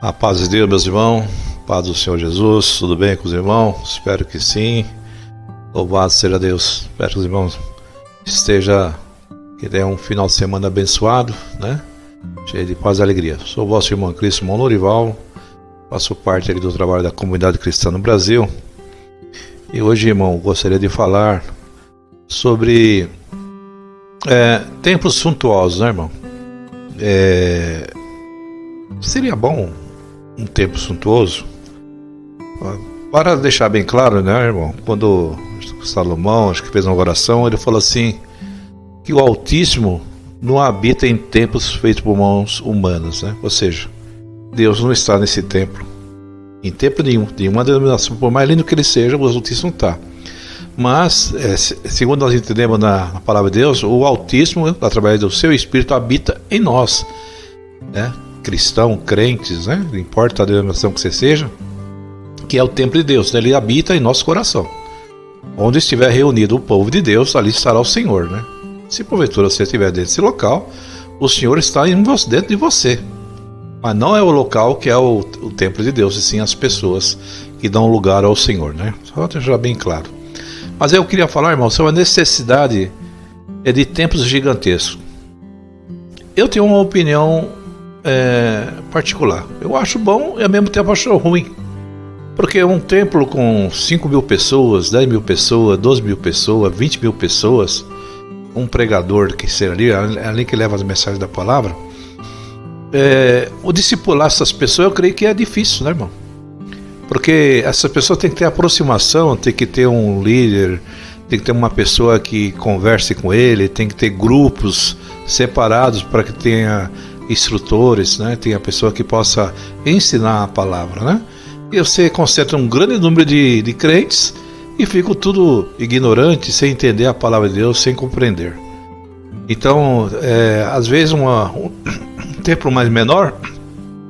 A paz de Deus, meus irmãos, paz do Senhor Jesus, tudo bem com os irmãos? Espero que sim, louvado seja Deus. Espero que os irmãos que tenha um final de semana abençoado, né? Cheio de paz e alegria. Sou o vosso irmão Cristo Norival, faço parte ali do trabalho da comunidade cristã no Brasil. E hoje, irmão, gostaria de falar sobre templos suntuosos, né, irmão? Seria bom um templo suntuoso? Para deixar bem claro, né, irmão? Quando Salomão, acho que fez uma oração, ele falou assim, que o Altíssimo não habita em templos feitos por mãos humanas, né? Ou seja, Deus não está nesse templo, em templo nenhum, de nenhuma denominação, por mais lindo que ele seja, o Altíssimo está. Mas, segundo nós entendemos na palavra de Deus, o Altíssimo, através do seu Espírito, habita em nós, né? Cristão, crentes, né? Não importa a denominação que você seja, que é o templo de Deus, né? Ele habita em nosso coração. Onde estiver reunido o povo de Deus, ali estará o Senhor, né? Se porventura você estiver dentro desse local, o Senhor está dentro de você. Mas não é o local que é o templo de Deus, e sim as pessoas que dão lugar ao Senhor, né? Só deixar bem claro. Mas eu queria falar, irmão, sobre a necessidade de templos gigantescos. Eu tenho uma opinião particular. Eu acho bom e ao mesmo tempo acho ruim. Porque um templo com 5 mil pessoas, 10 mil pessoas, 12 mil pessoas, 20 mil pessoas, um pregador que seja ali que leva as mensagens da palavra, o discipular essas pessoas eu creio que é difícil, né, irmão? Porque essas pessoas têm que ter aproximação, tem que ter um líder, tem que ter uma pessoa que converse com ele, tem que ter grupos separados para que tenha instrutores, né? Tem a pessoa que possa ensinar a palavra, né? E você concentra um grande número de crentes e fica tudo ignorante, sem entender a palavra de Deus, sem compreender. Então, às vezes um templo mais menor,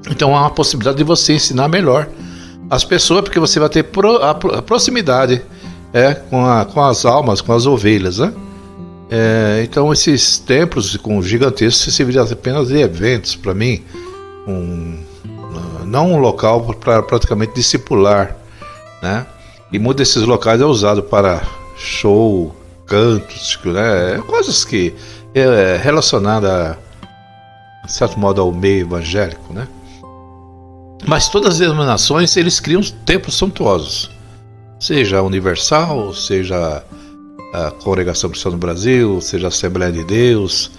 então há uma possibilidade de você ensinar melhor as pessoas, porque você vai ter a proximidade com as almas, com as ovelhas, né? Então esses templos com gigantescos serviriam apenas de eventos para mim, não um local para praticamente discipular, né? E muitos desses locais é usado para show, cantos, né? Coisas que relacionadas de certo modo ao meio evangélico, né? Mas todas as denominações eles criam templos suntuosos, seja a Universal, seja a Congregação Cristã no Brasil, seja a Assembleia de Deus,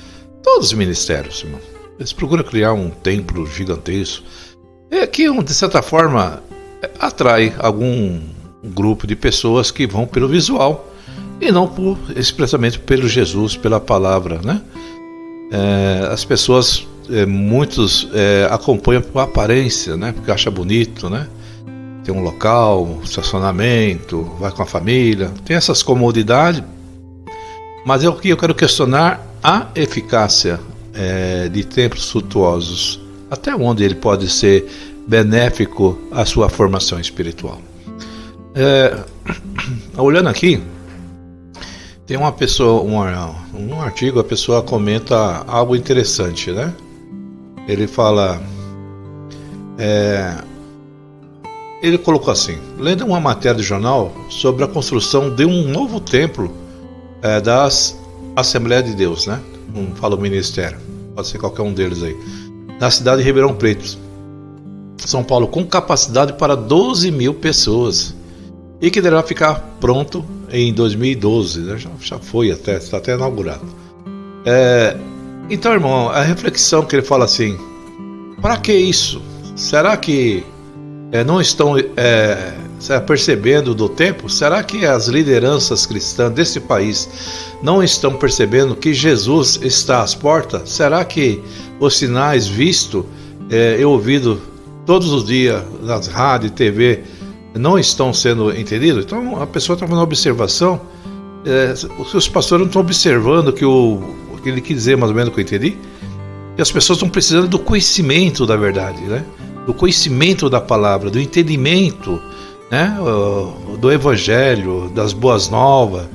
todos os ministérios, irmão. Eles procuram criar um templo gigantesco, que de certa forma atrai algum grupo de pessoas que vão pelo visual e não expressamente pelo Jesus, pela palavra, né? As pessoas, muitos acompanham por aparência, né? Porque acha bonito, né? Tem um local, um estacionamento, vai com a família, tem essas comodidades, mas eu quero questionar a eficácia de templos suntuosos, até onde ele pode ser benéfico à sua formação espiritual. Olhando aqui, tem uma pessoa, um artigo, a pessoa comenta algo interessante, né? Ele fala, ele colocou assim, lendo uma matéria de jornal sobre a construção de um novo templo das Assembleias de Deus, né? Não fala o ministério, pode ser qualquer um deles aí, na cidade de Ribeirão Preto, São Paulo, com capacidade para 12 mil pessoas e que deverá ficar pronto em 2012, né? Já foi está até inaugurado. Então, irmão, a reflexão que ele fala assim, para que isso? Será que não estão percebendo do tempo? Será que as lideranças cristãs desse país não estão percebendo que Jesus está às portas? Será que os sinais vistos e ouvidos todos os dias nas rádios e TV não estão sendo entendidos? Então a pessoa está fazendo uma observação, os pastores não estão observando que ele quis dizer, mais ou menos, que eu entendi, e as pessoas estão precisando do conhecimento da verdade, né? Do conhecimento da palavra, do entendimento, né? Do evangelho, das boas novas,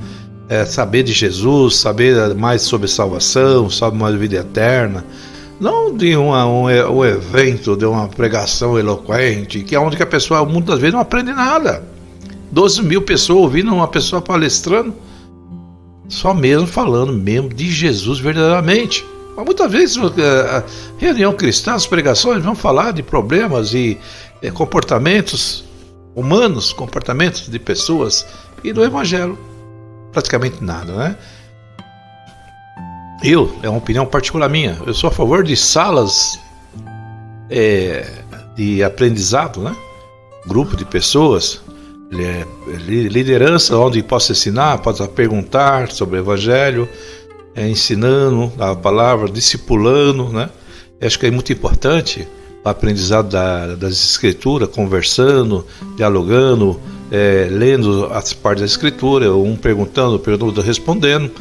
saber de Jesus, saber mais sobre salvação, saber mais vida eterna, Não de um evento, de uma pregação eloquente, que é onde que a pessoa muitas vezes não aprende nada. 12 mil pessoas ouvindo uma pessoa palestrando, só mesmo falando mesmo de Jesus verdadeiramente. Mas muitas vezes a reunião cristã, as pregações vão falar de problemas e comportamentos humanos, comportamentos de pessoas, e do evangelho praticamente nada, né? É uma opinião particular minha, eu sou a favor de salas de aprendizado, né? Grupo de pessoas, liderança onde possa ensinar, possa perguntar sobre o evangelho, ensinando a palavra, discipulando, né? Acho que é muito importante o aprendizado das escrituras, conversando, dialogando, lendo as partes da escritura, um perguntando, respondendo,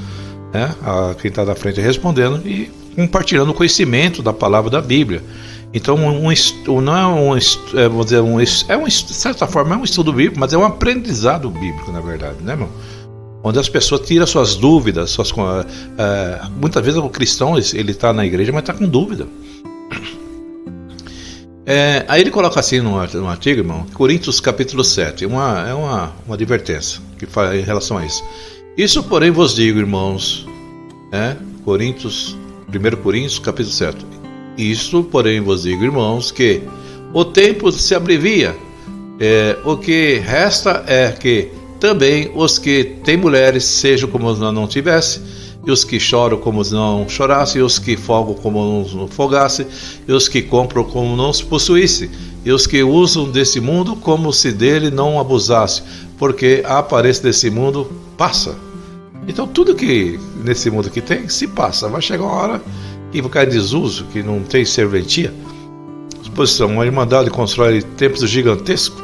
né? Quem está na frente respondendo e compartilhando o conhecimento da palavra da Bíblia. Então, não é de certa forma é um estudo bíblico, mas é um aprendizado bíblico, na verdade, né, irmão? Onde as pessoas tiram suas dúvidas, muitas vezes o cristão ele está na igreja, mas está com dúvida. Aí ele coloca assim no artigo, irmão, Coríntios capítulo 7, é uma advertência que fala em relação a isso. Isso, porém, vos digo, irmãos, 1 Coríntios capítulo 7. Isso, porém, vos digo, irmãos, que o tempo se abrevia. O que resta é que também os que têm mulheres sejam como não tivessem, e os que choram como não chorassem, e os que folgam como não fogassem, e os que compram como não se possuíssem, e os que usam desse mundo como se dele não abusasse, porque a aparência desse mundo passa. Então tudo que nesse mundo que tem, se passa. Vai chegar uma hora que vai cair em desuso, que não tem serventia. Exposição, uma irmandade constrói templos gigantescos.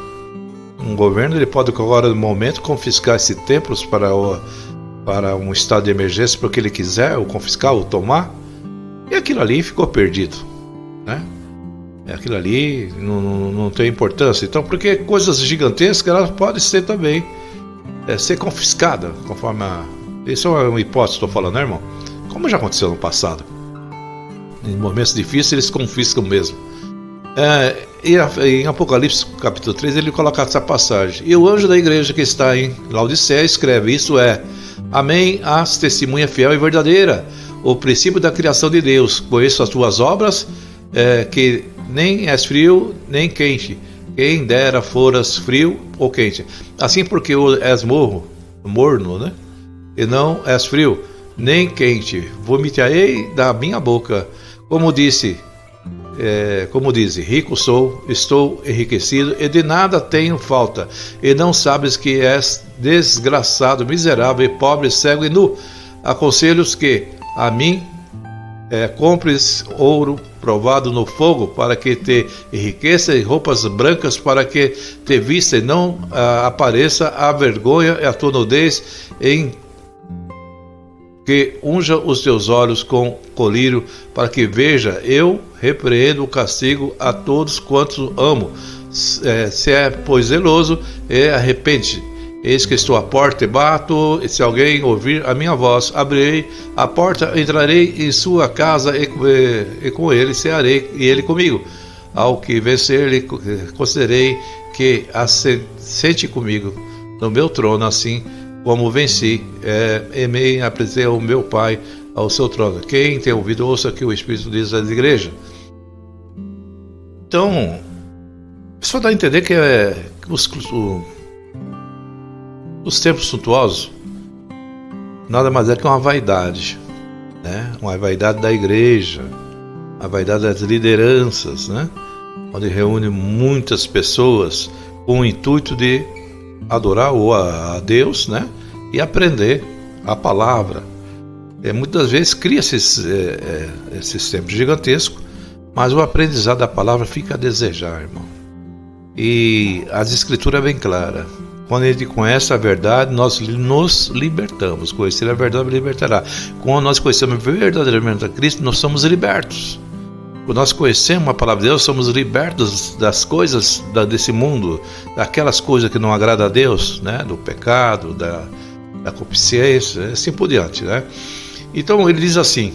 Um governo ele pode, agora no momento, confiscar esses templos para um estado de emergência, porque ele quiser, ou confiscar, ou tomar. E aquilo ali ficou perdido, né? Aquilo ali não tem importância. Então, porque coisas gigantescas, elas podem ser também ser confiscadas, conforme isso é uma hipótese, estou falando, né, irmão? Como já aconteceu no passado. Em momentos difíceis, eles confiscam mesmo. E em Apocalipse capítulo 3, ele coloca essa passagem. E o anjo da igreja que está em Laodiceia escreve: isso é, amém, as testemunha fiel e verdadeira, o princípio da criação de Deus. Conheço as tuas obras, que nem és frio nem quente. Quem dera foras frio ou quente. Assim, porque és morno, né? E não és frio nem quente, vomitarei da minha boca. Como diz, rico sou, estou enriquecido e de nada tenho falta. E não sabes que és desgraçado, miserável, pobre, cego e nu. Aconselho-os que a mim compres ouro provado no fogo, para que te enriqueça, e roupas brancas para que te vista e não apareça a vergonha e a tua nudez, em que unja os teus olhos com colírio, para que veja, eu repreendo o castigo a todos quantos amo. Se pois zeloso, arrepende. Eis que estou à porta e bato, e se alguém ouvir a minha voz, abrirei a porta, entrarei em sua casa e com ele cearei, e ele comigo. Ao que vencer, lhe considerei que assente comigo no meu trono, assim como venci, e apresentei ao meu Pai ao seu trono. Quem tem ouvido, ouça que o Espírito diz às igrejas. Então, só dá a entender que os tempos suntuosos nada mais é que uma vaidade, né? Uma vaidade da igreja, a vaidade das lideranças, né? Onde reúne muitas pessoas com o intuito de adorar a Deus, né? E aprender a palavra. Muitas vezes cria esses tempos gigantescos, mas o aprendizado da palavra fica a desejar, irmão. E as escrituras é bem clara. Quando a gente conhece a verdade, nós nos libertamos. Conhecer a verdade nos libertará. Quando nós conhecemos verdadeiramente a Cristo, nós somos libertos. Quando nós conhecemos a palavra de Deus, somos libertos das coisas desse mundo, daquelas coisas que não agradam a Deus, né? Do pecado, da concupiscência, assim por diante, né? Então ele diz assim: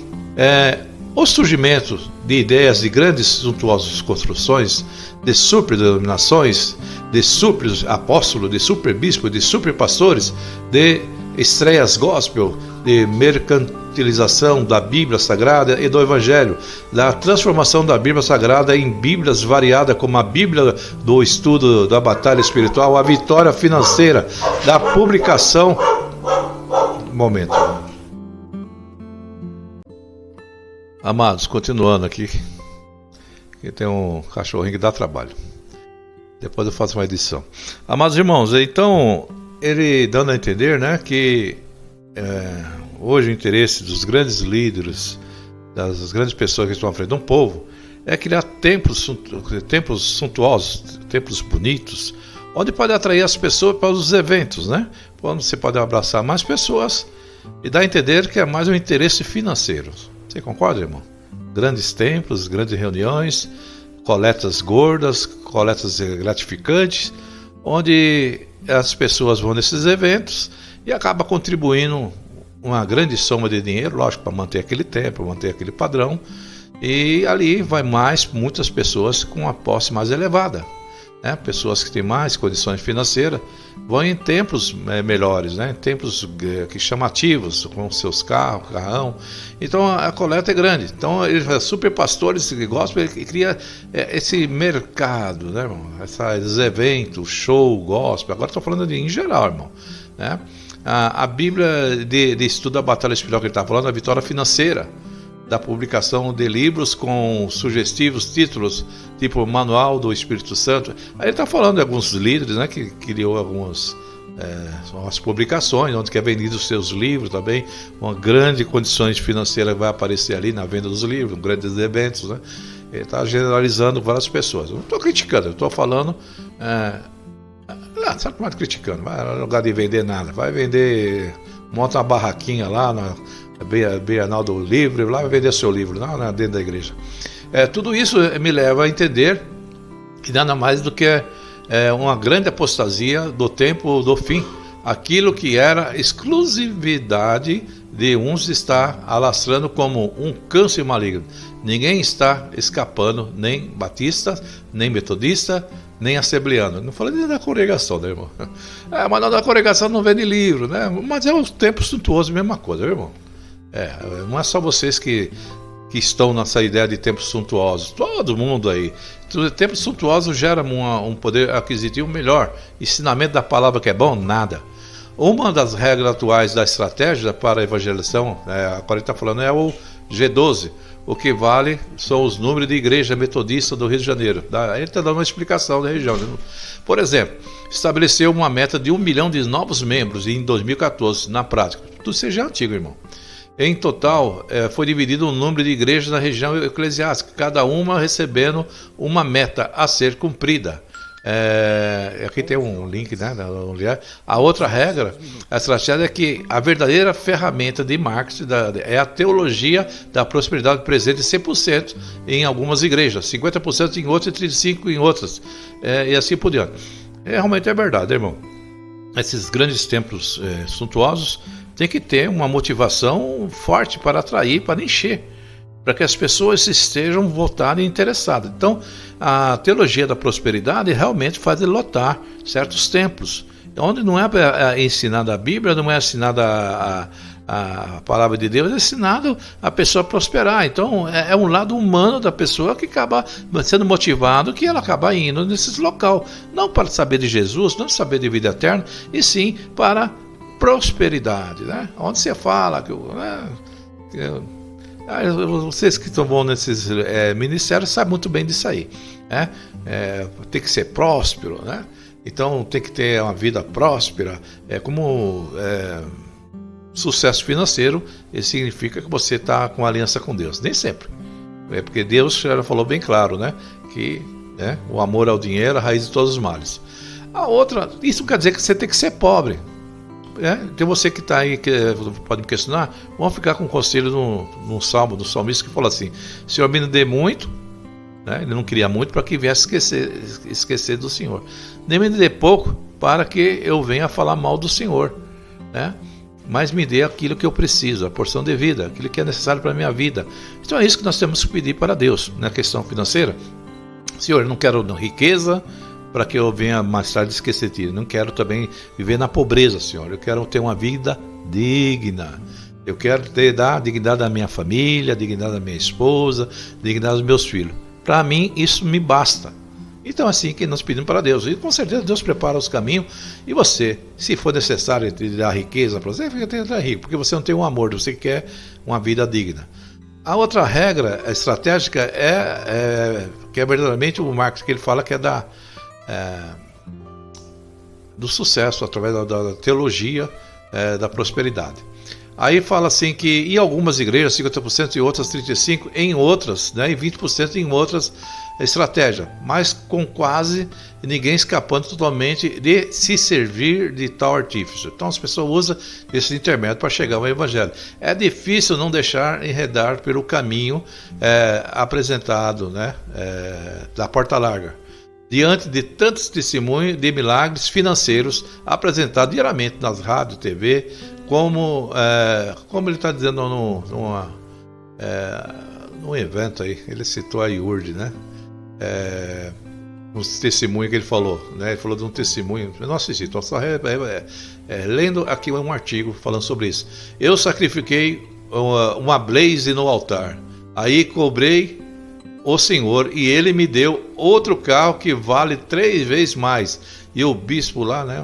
O surgimento de ideias de grandes suntuosas construções, de superdenominações, de super apóstolos, de super bispos, de super pastores, de estreias gospel, de mercantilização da Bíblia Sagrada e do Evangelho, da transformação da Bíblia Sagrada em Bíblias variadas, como a Bíblia do estudo da batalha espiritual, a vitória financeira, da publicação. Momento. Amados, continuando aqui, que tem um cachorrinho que dá trabalho. Depois eu faço uma edição. Amados irmãos, então ele dando a entender, né, que hoje o interesse dos grandes líderes, das grandes pessoas que estão à frente de um povo, é criar templos suntuosos, templos bonitos, onde pode atrair as pessoas para os eventos, né? Onde você pode abraçar mais pessoas e dar a entender que é mais um interesse financeiro. Você concorda, irmão? Grandes templos, grandes reuniões, coletas gordas, coletas gratificantes, onde as pessoas vão nesses eventos e acaba contribuindo uma grande soma de dinheiro, lógico, para manter aquele templo, manter aquele padrão, e ali vai muitas pessoas com a posse mais elevada, né? Pessoas que têm mais condições financeiras vão em templos melhores, né? Templos que chamativos, com seus carros, carrão. Então a coleta é grande. Então eles super pastores que gostam, ele cria esse mercado, né, irmão? Esses eventos, show, gospel. Agora estou falando em geral, irmão, né? A Bíblia de estudo da batalha espiritual que ele está falando, a vitória financeira, da publicação de livros com sugestivos títulos, tipo Manual do Espírito Santo. Aí ele está falando de alguns líderes, né, que criou algumas publicações, onde que é vendido os seus livros também, uma grande condições financeiras vai aparecer ali na venda dos livros, grandes eventos, né? Ele está generalizando várias pessoas. Eu não estou criticando, eu estou falando... sabe como é criticando? Vai no lugar de vender nada, vai vender, monta uma barraquinha lá na Bienal do Livro, lá vai vender seu livro, lá dentro da igreja. Tudo isso me leva a entender que nada mais do que uma grande apostasia do tempo do fim. Aquilo que era exclusividade de uns está alastrando como um câncer maligno. Ninguém está escapando, nem batista, nem metodista, nem assembleano. Não falei nem da congregação, né, irmão? Mas da congregação não vende livro, né? Mas é um tempo suntuoso, mesma coisa, irmão. Não é só vocês que estão nessa ideia de tempos suntuosos. Todo mundo aí. Tempos suntuosos gera um poder aquisitivo melhor. Ensinamento da palavra que é bom, nada. Uma das regras atuais da estratégia para a evangelização, agora ele está falando, é o G12. O que vale são os números de igreja metodista do Rio de Janeiro. Ele está dando uma explicação da região. Por exemplo, estabeleceu uma meta de 1 milhão de novos membros em 2014, na prática. Tudo seja antigo, irmão. Em total, foi dividido o número de igrejas na região eclesiástica, cada uma recebendo uma meta a ser cumprida. Aqui tem um link, né? A outra regra, a estratégia é que a verdadeira ferramenta de marketing é a teologia da prosperidade presente 100% em algumas igrejas, 50% em outras e 35% em outras, e assim por diante. Realmente é verdade, irmão. Esses grandes templos suntuosos têm que ter uma motivação forte para atrair, para encher, para que as pessoas estejam voltadas e interessadas. Então, a teologia da prosperidade realmente faz lotar certos templos, onde não é ensinada a Bíblia, não é ensinada a palavra de Deus, é ensinado a pessoa a prosperar. Então, é um lado humano da pessoa que acaba sendo motivado, que ela acaba indo nesses local, não para saber de Jesus, não saber de vida eterna, e sim para prosperidade, né? Onde você fala vocês que vão nesses ministérios sabem muito bem disso aí, né? Tem que ser próspero, né? Então tem que ter uma vida próspera. Como sucesso financeiro, isso significa que você está com aliança com Deus. Nem sempre. Porque Deus já falou bem claro, né? Que o amor ao dinheiro é a raiz de todos os males. A outra, isso quer dizer que você tem que ser pobre. Tem você que está aí, que pode me questionar, vamos ficar com um conselho no salmo, do salmista, que fala assim: Senhor, me dê muito, né? Ele não queria muito para que viesse esquecer do Senhor. Nem me dê pouco para que eu venha falar mal do Senhor, né? mas me dê aquilo que eu preciso, a porção de vida, aquilo que é necessário para a minha vida. Então é isso que nós temos que pedir para Deus na questão financeira. Senhor, eu não quero riqueza para que eu venha mais tarde esquecer de ti. Não quero também viver na pobreza, Senhor. Eu quero ter uma vida digna. Eu quero dar a dignidade da minha família, a dignidade da minha esposa, a dignidade dos meus filhos. Para mim, isso me basta. Então, assim que nós pedimos para Deus. E com certeza Deus prepara os caminhos. E você, se for necessário dar riqueza para você, fica tentando rico, porque você não tem um amor, você quer uma vida digna. A outra regra estratégica que é verdadeiramente o marketing que ele fala, que é do sucesso através da teologia da prosperidade. Aí fala assim que em algumas igrejas 50%, em outras 35%, em outras, né, e 20% em outras estratégias, mas com quase ninguém escapando totalmente de se servir de tal artifício. Então as pessoas usam esse intermédio para chegar ao evangelho. É difícil não deixar enredar pelo caminho apresentado, né, da porta larga, diante de tantos testemunhos de milagres financeiros apresentados diariamente nas rádios, TV, como ele está dizendo num evento aí, ele citou a IURD, né? Um testemunho que ele falou, né? Ele falou de um testemunho, eu não assisti, estou só lendo aqui um artigo falando sobre isso. Eu sacrifiquei uma blaze no altar, aí cobrei o Senhor e ele me deu outro carro que vale 3 vezes mais. E o bispo lá, né?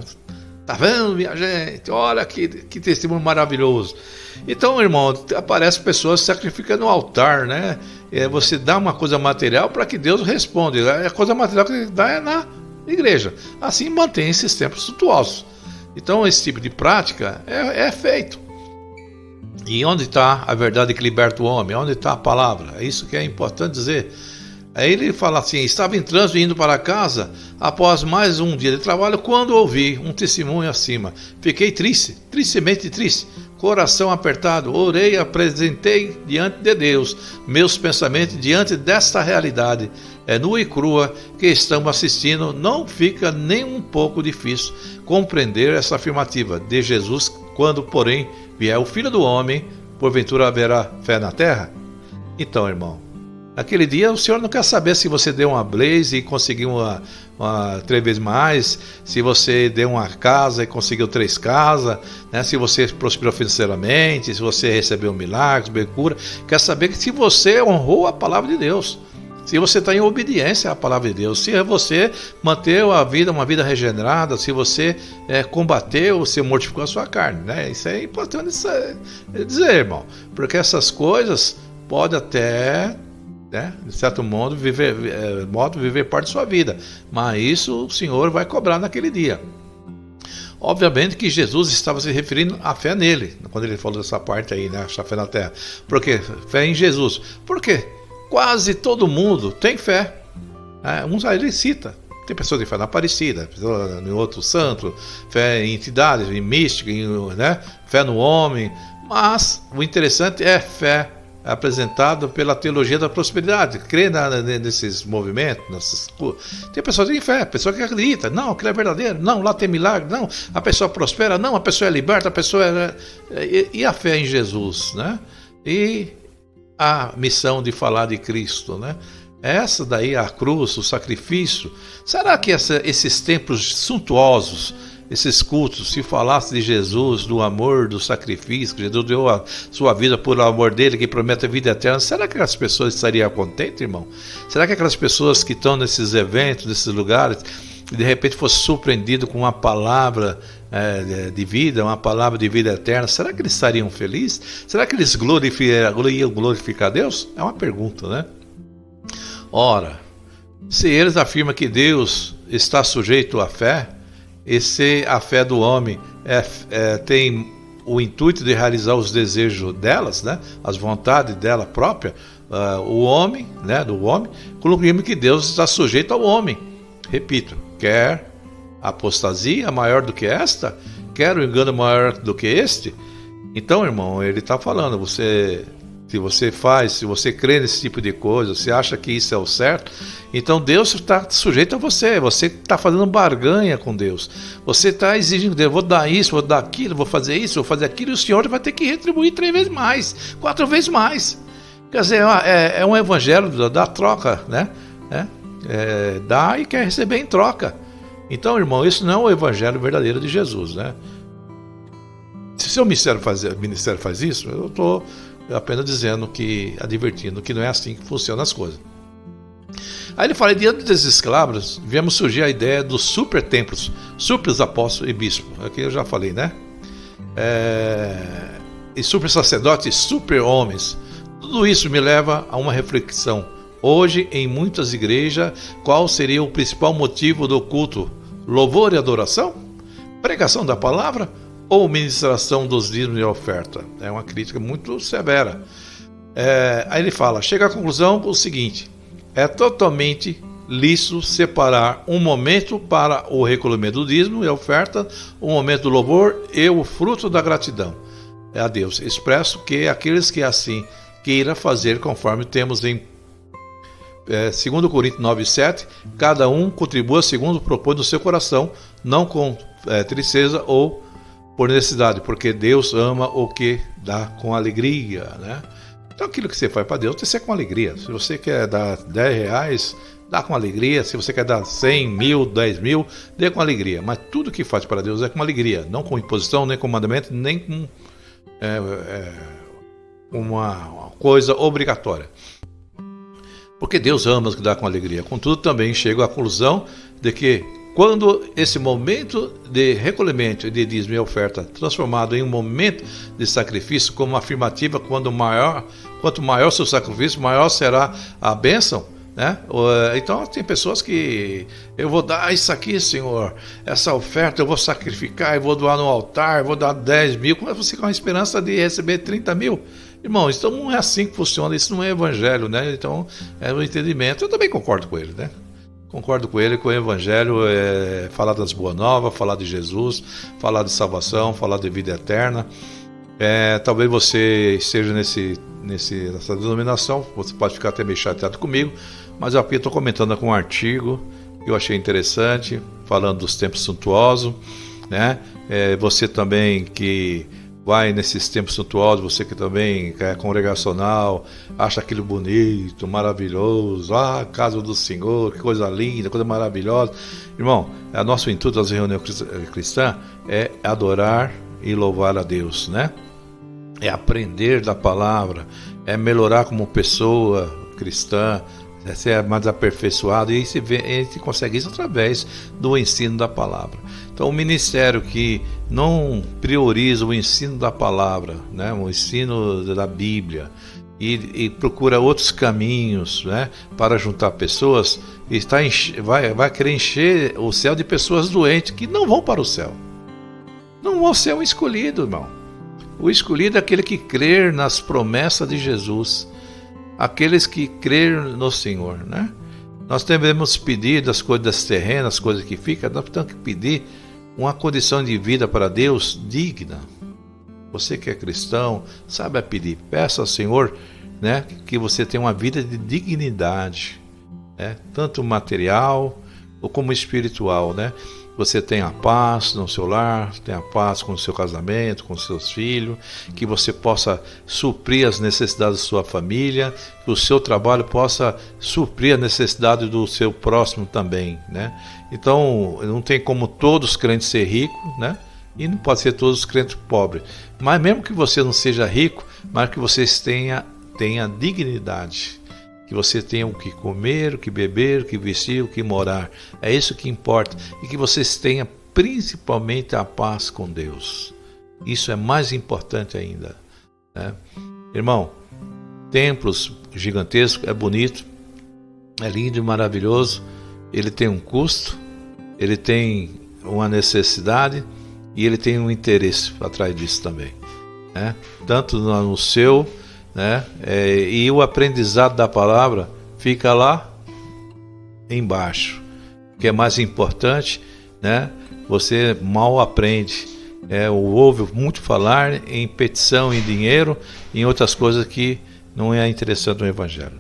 Tá vendo, minha gente? Olha que testemunho maravilhoso. Então, irmão, aparecem pessoas sacrificando no altar, né? Você dá uma coisa material para que Deus responda. A coisa material que dá é na igreja. Assim mantém esses templos suntuosos. Então, esse tipo de prática é feito. E onde está a verdade que liberta o homem? Onde está a palavra? É isso que é importante dizer. Aí ele fala assim: estava em trânsito indo para casa após mais um dia de trabalho quando ouvi um testemunho acima. Fiquei tristemente triste, coração apertado, orei, apresentei diante de Deus meus pensamentos diante desta realidade nua e crua que estamos assistindo. Não fica nem um pouco difícil compreender essa afirmativa de Jesus quando, porém, vier o Filho do Homem, porventura haverá fé na terra? Então, irmão, naquele dia o Senhor não quer saber se você deu uma blaze e conseguiu uma 3 vezes mais, se você deu uma casa e conseguiu 3 casas, né? Se você prosperou financeiramente, se você recebeu milagres, bem cura. Quer saber que se você honrou a palavra de Deus, se você está em obediência à palavra de Deus, se você manteve uma vida regenerada, se você combateu, você mortificou a sua carne, né? Isso é importante dizer, irmão, porque essas coisas podem até, né, de certo modo, viver parte da sua vida, mas isso o Senhor vai cobrar naquele dia. Obviamente que Jesus estava se referindo à fé nele, quando ele falou dessa parte aí, né, a fé na terra. Por quê? Fé em Jesus. Por quê? Quase todo mundo tem fé. Uns aí ele cita. Tem pessoas que têm fé na Aparecida, em outro santo, fé em entidades, em mística, né? Fé no homem. Mas o interessante é fé apresentado pela teologia da prosperidade, crê nesses movimentos, tem pessoas que têm fé, pessoa que acredita, não, aquilo é verdadeiro, não, lá tem milagre, não, a pessoa prospera, não, a pessoa é liberta, a pessoa e a fé em Jesus, né? E a missão de falar de Cristo, né? Essa daí, a cruz, o sacrifício. Será que esses templos suntuosos, esses cultos, se falasse de Jesus, do amor, do sacrifício, que Jesus deu a sua vida por amor dele, que promete a vida eterna, será que as pessoas estariam contentes, irmão? Será que aquelas pessoas que estão nesses eventos, nesses lugares, de repente fosse surpreendido com uma palavra de vida, uma palavra de vida eterna, será que eles estariam felizes? Será que eles iam glorificar Deus? É uma pergunta, né? Ora, se eles afirmam que Deus está sujeito à fé, e se a fé do homem tem o intuito de realizar os desejos delas, né, as vontades dela própria, o homem, né, do homem, concluímos que Deus está sujeito ao homem. Repito, quer a apostasia maior do que esta? Quer o engano maior do que este? Então, irmão, ele está falando, você se você faz, se você crê nesse tipo de coisa, você acha que isso é o certo, então Deus está sujeito a você está fazendo barganha com Deus, você está exigindo Deus, vou dar isso, vou dar aquilo, vou fazer isso, vou fazer aquilo, e o Senhor vai ter que retribuir 3 vezes mais, 4 vezes mais. Quer dizer, é um evangelho da troca, né? Dá e quer receber em troca. Então, irmão, isso não é o evangelho verdadeiro de Jesus, né? Se o seu ministério faz isso, eu estou apenas dizendo advertindo que não é assim que funcionam as coisas. Aí ele fala, diante desses escravos, viemos surgir a ideia dos super templos, super apóstolos e bispos. Aqui eu já falei, né? E super sacerdotes e super homens. Tudo isso me leva a uma reflexão. Hoje, em muitas igrejas, qual seria o principal motivo do culto? Louvor e adoração? Pregação da palavra? Ou ministração dos dízimos e oferta? É uma crítica muito severa. Aí ele fala, chega à conclusão o seguinte, é totalmente lícito separar um momento para o recolhimento do dízimo e oferta, um momento do louvor e o fruto da gratidão a Deus. Expresso que aqueles que assim queira fazer conforme temos em 2 Coríntios 9:7, cada um contribua segundo propõe no seu coração, não com tristeza ou por necessidade, porque Deus ama o que dá com alegria, né? Então aquilo que você faz para Deus, tem que ser com alegria. Se você quer dar R$10, dá com alegria. Se você quer dar 100, 1000, 10 mil, dê com alegria. Mas tudo que faz para Deus é com alegria, não com imposição, nem com mandamento, nem com uma coisa obrigatória. Porque Deus ama os que dá com alegria. Contudo, também chego à conclusão de que quando esse momento de recolhimento e de dízimo e oferta transformado em um momento de sacrifício como afirmativa, quanto maior seu sacrifício, maior será a bênção, né? Então tem pessoas que eu vou dar isso aqui, Senhor, essa oferta eu vou sacrificar, eu vou doar no altar, eu vou dar 10 mil, como é você com a esperança de receber 30 mil? Irmão, então não é assim que funciona, isso não é evangelho, né? Então é um entendimento, eu também concordo com ele, né? Concordo com ele que o evangelho é falar das boas novas, falar de Jesus, falar de salvação, falar de vida eterna. Talvez você esteja nessa denominação, você pode ficar até meio chateado comigo, mas aqui eu estou comentando com um artigo que eu achei interessante, falando dos tempos suntuosos, né? Você também que vai nesses tempos suntuosos, você que também é congregacional, acha aquilo bonito, maravilhoso, casa do Senhor, que coisa linda, coisa maravilhosa. Irmão, nosso intuito das reuniões cristãs é adorar e louvar a Deus, né? É aprender da palavra, é melhorar como pessoa cristã, é ser mais aperfeiçoado, e a gente consegue isso através do ensino da palavra. Então, o ministério que não prioriza o ensino da palavra, né, o ensino da Bíblia, e procura outros caminhos, né, para juntar pessoas, vai querer encher o céu de pessoas doentes que não vão para o céu. Não vão ser um escolhido, irmão. O escolhido é aquele que crer nas promessas de Jesus, aqueles que creram no Senhor, né? Nós devemos pedir das coisas terrenas, as coisas que ficam, nós temos que pedir uma condição de vida para Deus digna. Você que é cristão, sabe pedir, peça ao Senhor, né, que você tenha uma vida de dignidade, né, tanto material como espiritual, né? Você tenha paz no seu lar, tenha paz com o seu casamento, com seus filhos, que você possa suprir as necessidades da sua família, que o seu trabalho possa suprir a necessidade do seu próximo também, né? Então, não tem como todos os crentes ser ricos, né? E não pode ser todos os crentes pobres. Mas mesmo que você não seja rico, mas que você tenha dignidade, que você tenha o que comer, o que beber, o que vestir, o que morar. É isso que importa. E que vocês tenham principalmente a paz com Deus. Isso é mais importante ainda, né? Irmão, templos gigantescos, é bonito, é lindo e maravilhoso. Ele tem um custo, ele tem uma necessidade e ele tem um interesse atrás disso também, né? Tanto no seu, né? E o aprendizado da palavra fica lá embaixo. O que é mais importante, né? Você mal aprende. Ouve muito falar em petição, em dinheiro, em outras coisas que não é interessante o Evangelho.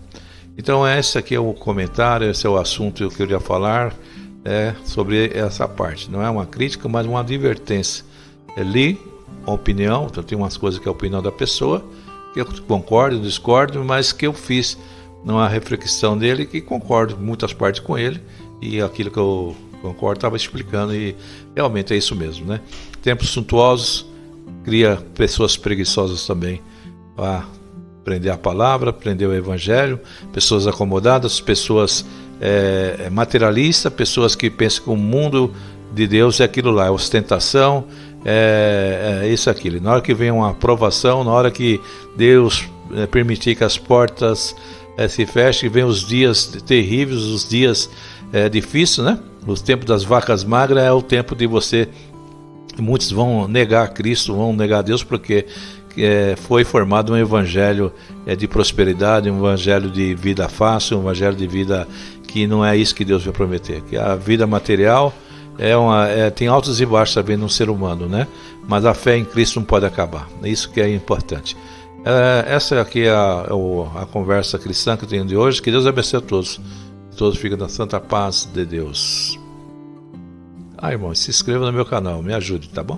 Então esse aqui é o comentário, esse é o assunto que eu queria falar sobre essa parte. Não é uma crítica, mas uma advertência. Li a opinião, então tem umas coisas que é a opinião da pessoa, que eu concordo, discordo, mas que eu fiz numa reflexão dele que concordo em muitas partes com ele, e aquilo que eu concordo estava explicando, e realmente é isso mesmo, né? Tempos suntuosos cria pessoas preguiçosas também para aprender a palavra, aprender o Evangelho, pessoas acomodadas, pessoas materialistas, pessoas que pensam que o mundo de Deus é aquilo lá, é ostentação, isso, aquilo. Na hora que vem uma aprovação, na hora que Deus permitir que as portas se fechem, vem os dias terríveis, os dias difíceis, né? O tempo das vacas magras é o tempo de você... Muitos vão negar Cristo, vão negar Deus, porque foi formado um evangelho de prosperidade, um evangelho de vida fácil, um evangelho de vida que não é isso que Deus vai prometer. Que a vida material tem altos e baixos também no ser humano, né? Mas a fé em Cristo não pode acabar. É isso que é importante. Essa aqui é a conversa cristã que eu tenho de hoje. Que Deus abençoe a todos. Todos fiquem na santa paz de Deus. Irmão, se inscreva no meu canal, me ajude, tá bom?